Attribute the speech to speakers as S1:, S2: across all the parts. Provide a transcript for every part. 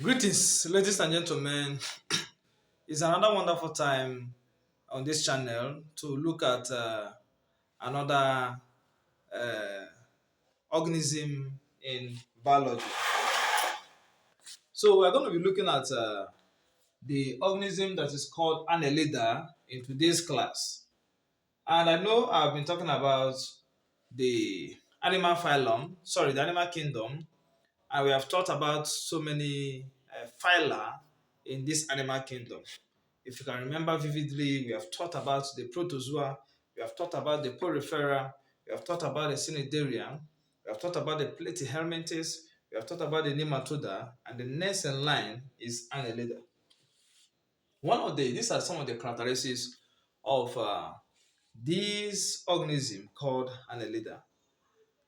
S1: Greetings, ladies and gentlemen. It's another wonderful time on this channel to look at another uh, organism in biology. So, we're going to be looking at the organism that is called Annelida in today's class. And I know I've been talking about the animal phylum, sorry, the animal kingdom, and we have talked about so many phyla in this animal kingdom. If you can remember vividly, we have talked about the protozoa, we have talked about the porifera, we have talked about the cnidaria, we have talked about the platyhelminthes, we have talked about the nematoda, and the next in line is Annelida. These are some of the characteristics of this organism called Annelida.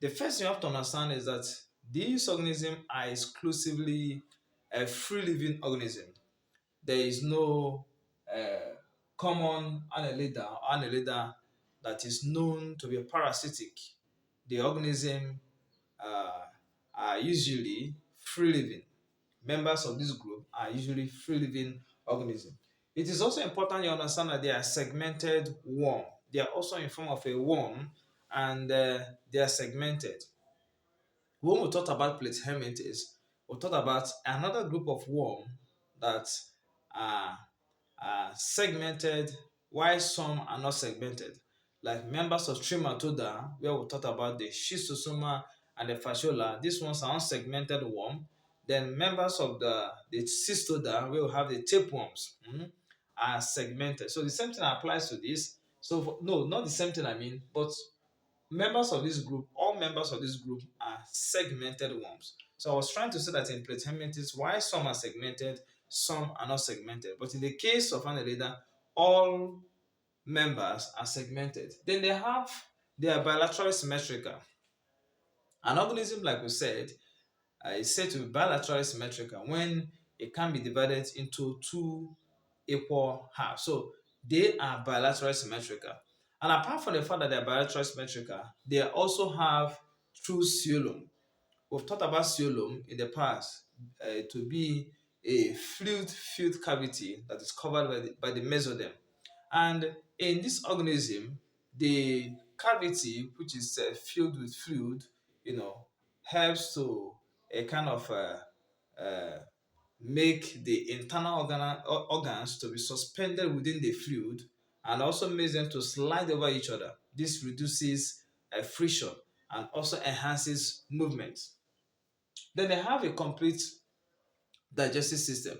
S1: The first thing you have to understand is that these organisms are exclusively a free-living organism. There is no uh, common annelida that is known to be parasitic. The organism uh, are usually free-living. Members of this group are usually free-living organisms. It is also important you understand that they are segmented worm. They are also in form of a worm, and they are segmented. When we talked about plate helminths, we talked about another group of worm that are, are segmented, while some are not segmented. Like members of Trematoda, where we talked about the schistosoma and the fasciola, these ones are unsegmented worm. Then members of the cystoda, where we have the tapeworms, are segmented. So the same thing applies to this. So no, not the same thing I mean, but all members of this group are segmented worms. So I was trying to say that in platyhelminthes, why some are segmented, some are not segmented. But in the case of Annelida, all members are segmented. Then they are bilaterally symmetrical. An organism, like we said, is said to be bilaterally symmetrical when it can be divided into two equal halves. So they are bilaterally symmetrical. And apart from the fact that they are bilaterally symmetrical, they also have true coelom. We've talked about coelom in the past to be a fluid-filled cavity that is covered by the mesoderm. And in this organism, the cavity, which is filled with fluid, helps to a kind of uh, make the internal organs to be suspended within the fluid and also makes them to slide over each other. This reduces friction and also enhances movement. Then they have a complete digestive system.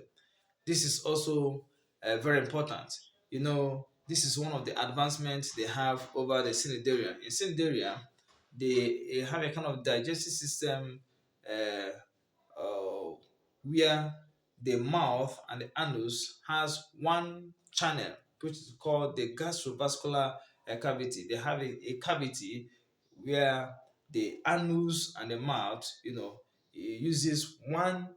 S1: This is also very important. This is one of the advancements they have over the cnidaria. In cnidaria, they have a kind of digestive system uh, where the mouth and the anus has one channel, which is called the gastrovascular cavity. They have a cavity where the anus and the mouth, it uses one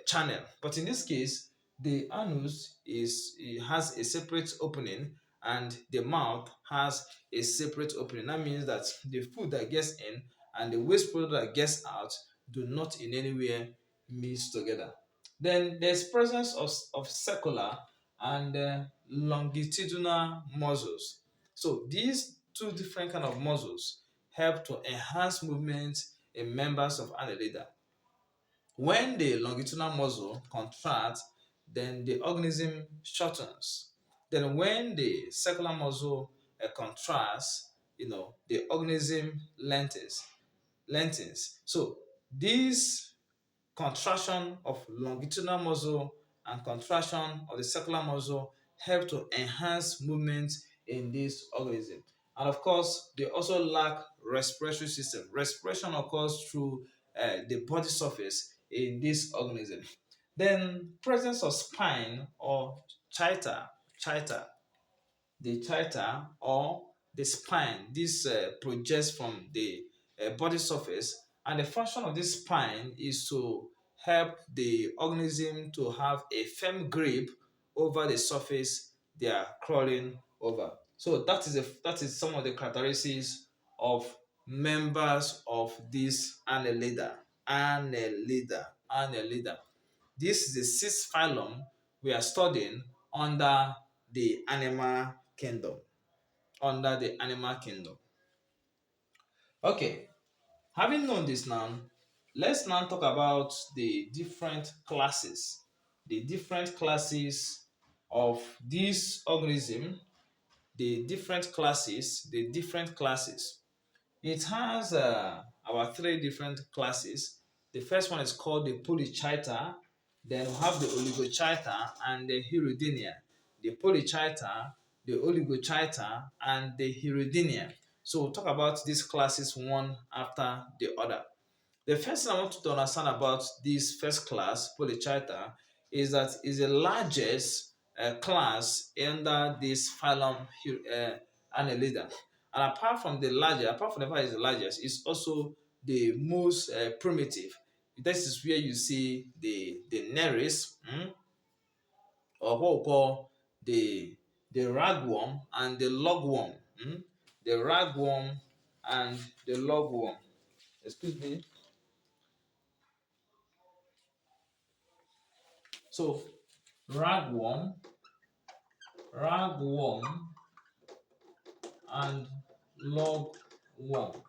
S1: channel. But in this case, the anus it has a separate opening and the mouth has a separate opening. That means that the food that gets in and the waste product that gets out do not in any way mix together. Then there's presence of circular and longitudinal muscles. So these two different kind of muscles help to enhance movement in members of Annelida. When the longitudinal muscle contracts, then the organism shortens. Then when the circular muscle contracts, the organism lengthens. So this contraction of longitudinal muscle and contraction of the circular muscle help to enhance movement in this organism. And of course, they also lack respiratory system. Respiration occurs through the body surface in this organism. Then presence of spine or chita, the chita or the spine. This projects from the body surface, and the function of this spine is to help the organism to have a firm grip over the surface they are crawling over. So that is some of the characteristics of members of this Annelida. Annelida. this is the sixth phylum we are studying under the animal kingdom. Under the animal kingdom. Okay, having known this now, let's now talk about the different classes. The different classes of this organism, the different classes. It has our three different classes. The first one is called the Polychaeta. Then we have the Oligochaeta and the Hirudinea. The Polychaeta, the Oligochaeta, and the Hirudinea. So we'll talk about these classes one after the other. The first thing I want you to understand about this first class, Polychaeta, is that it's the largest class under this phylum Annelida. And apart from the fact it's the largest, it's also the most primitive. This is where you see the Nereis, or what we call the ragworm and the logworm. The ragworm and the logworm. Excuse me. So ragworm, ragworm, and logworm.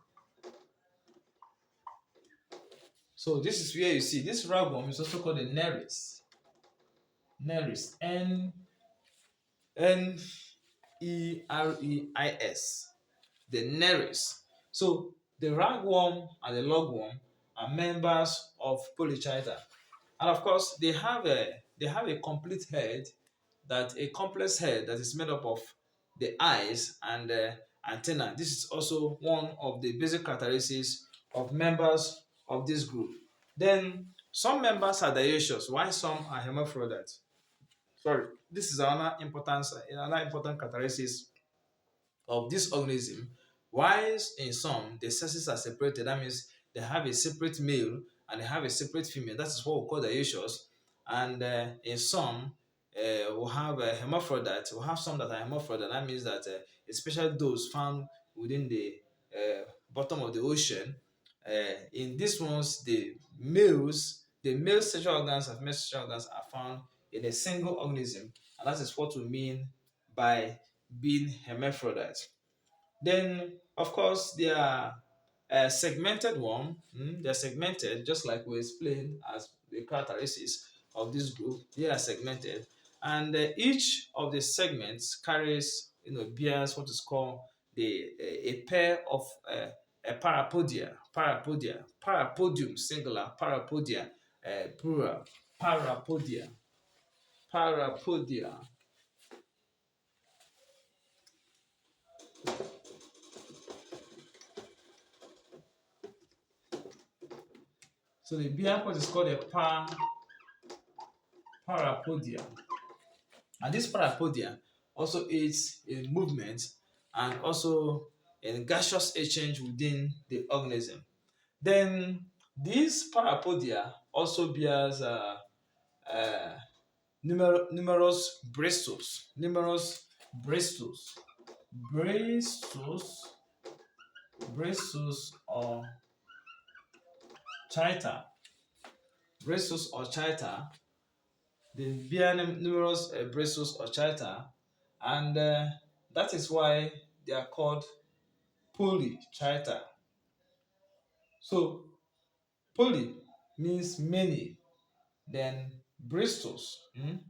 S1: So this is where you see this ragworm is also called a Nereis. Nereis, Nereis, the Nereis. So the ragworm and the logworm are members of Polychaeta, and of course they have a complete head, that a complex head that is made up of the eyes and antenna. This is also one of the basic characteristics of members of this group. Then some members are dioecious, while some are hermaphrodite. Sorry, this is another important characteristic of this organism. Whilst in some the sexes are separated, that means they have a separate male and they have a separate female. That is what we call dioecious. And in some, we have hermaphrodite. We have some that are hermaphrodite. That means that, especially those found within the bottom of the ocean, in these ones, the male sexual organs and female sexual organs are found in a single organism, and that is what we mean by being hermaphrodite. Then, of course, there are segmented one. They're segmented, just like we explained as the characteristics of this group. They are segmented, and each of the segments carries, bears what is called a pair of a parapodium singular, parapodia plural, parapodia. So the bear what is called a parapodia. And this parapodia also aids in movement and also in gaseous exchange within the organism. Then this parapodia also bears numerous bristles or chaeta, they bear numerous bristles or chaeta, and that is why they are called polychaeta. So poly means many, then bristles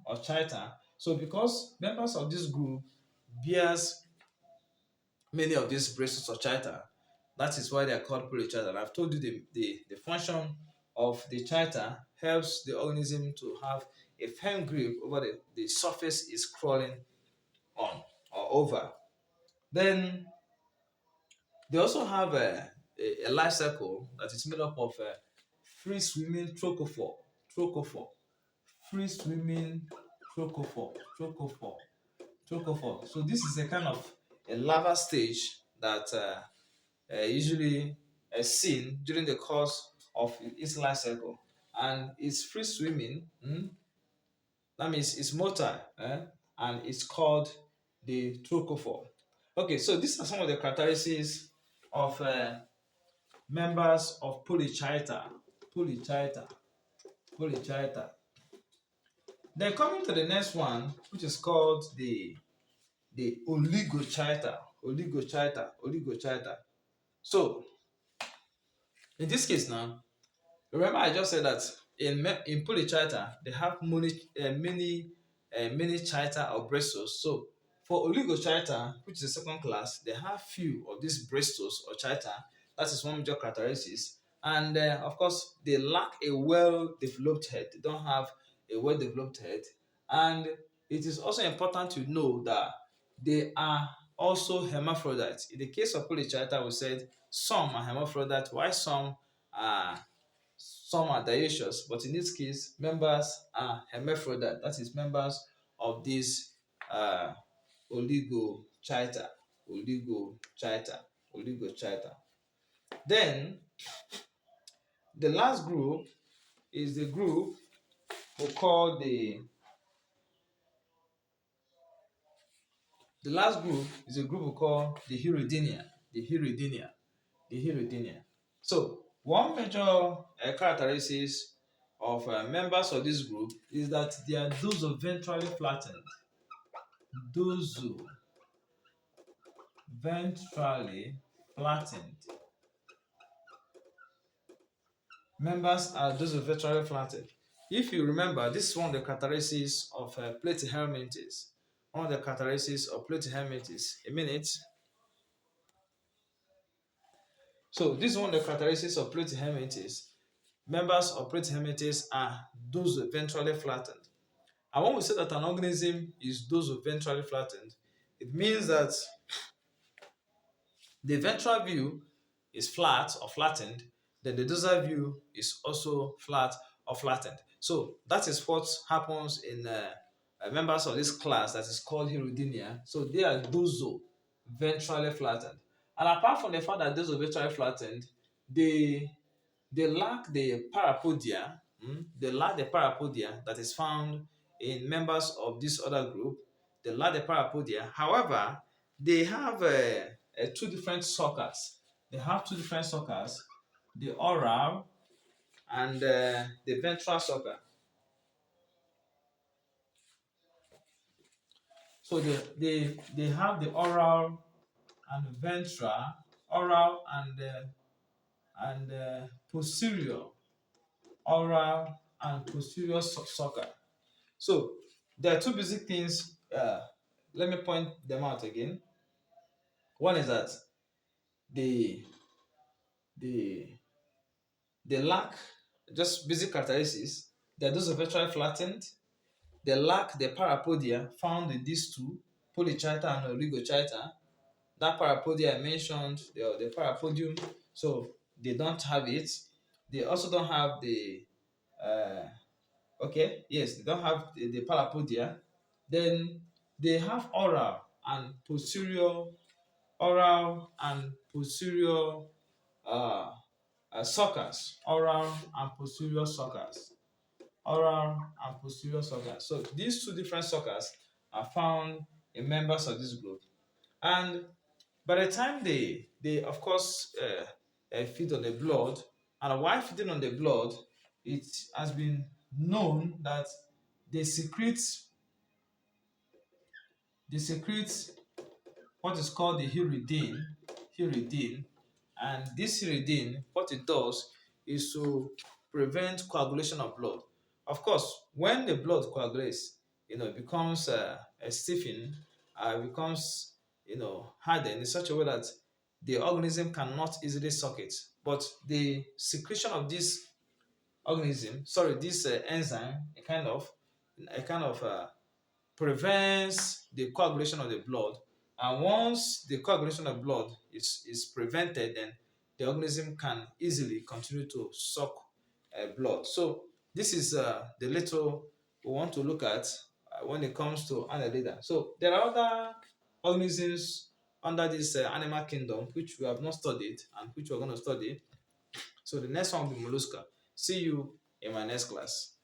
S1: or chaeta. So because members of this group bears many of these bristles or chaeta, that is why they are called polychaeta. And I've told you the function of the chaeta helps the organism to have a firm grip over the surface it's crawling on or over. Then they also have a life cycle that is made up of free swimming trochophore, free swimming trochophore. So this is a kind of a larval stage that usually seen during the course of its life cycle, and it's free swimming. That means it's motile, and it's called the trochophore. Okay, so these are some of the characteristics of members of Polychaeta. Polychaeta. Then coming to the next one, which is called the oligochaeta. Oligochaeta. So in this case now, remember I just said that in polychaeta they have many chaeta or bristles. So for oligochaeta, which is the second class, they have few of these bristles or chaeta. That is one major characteristic. And of course, they lack a well-developed head. They don't have a well-developed head. And it is also important to know that they are also hermaphrodites. In the case of polychaeta, we said some are hermaphrodite, while some are dioecious, but in this case, members are hermaphrodite. That is, members of this uh, oligochaeta, oligochaeta, oligochaeta. Then the last group is the group we call the last group is a group we call the Hiridinia, the Hiridinia, the Hiridinia. So one major characteristics of members of this group is that they are dorsal-ventrally flattened. Dorsal-ventrally flattened. Members are dorsal-ventrally flattened. If you remember, this is one of the characteristics of platyhelminthes. One of the characteristics of platyhelminthes. A minute. So this is one of the characteristics of platyhelminthes. Members of platyhelminthes are dorsal-ventrally flattened. And when we say that an organism is dorsal-ventrally flattened, it means that the ventral view is flat or flattened, then the dorsal view is also flat or flattened. So that is what happens in members of this class that is called Hiridinia. So they are dorsal-ventrally flattened. And apart from the fact that dorsal-ventrally flattened, they they lack the parapodia. They lack the parapodia that is found in members of this other group. They lack the parapodia. However, they have two different suckers. They have two different suckers, the oral and the ventral sucker. So they have the oral and ventral, oral and posterior, oral and posterior sucker. So there are two basic things. Let me point them out again. One is that they they they lack just basic characteristics. They're those are virtually flattened. They lack the parapodia found in these two, polychaeta and oligochaeta. That parapodia I mentioned, the parapodium, so they don't have it. They also don't have the uh, okay, yes, they don't have the parapodia. Then they have oral and posterior uh, suckers, oral and posterior suckers. So these two different suckers are found in members of this group, and by the time they of course feed on the blood, and while feeding on the blood, it has been known that they secrete they secrete what is called the hiridine, and this hiridine, what it does is to prevent coagulation of blood. Of course, when the blood coagulates, it becomes stiffened, becomes hardened in such a way that the organism cannot easily suck it. But the secretion of this enzyme, a kind of prevents the coagulation of the blood. And once the coagulation of blood is prevented, then the organism can easily continue to suck blood. So this is the little we want to look at when it comes to Annelida. So there are other organisms under this animal kingdom which we have not studied and which we're going to study. So the next one will be mollusca. See you in my next class.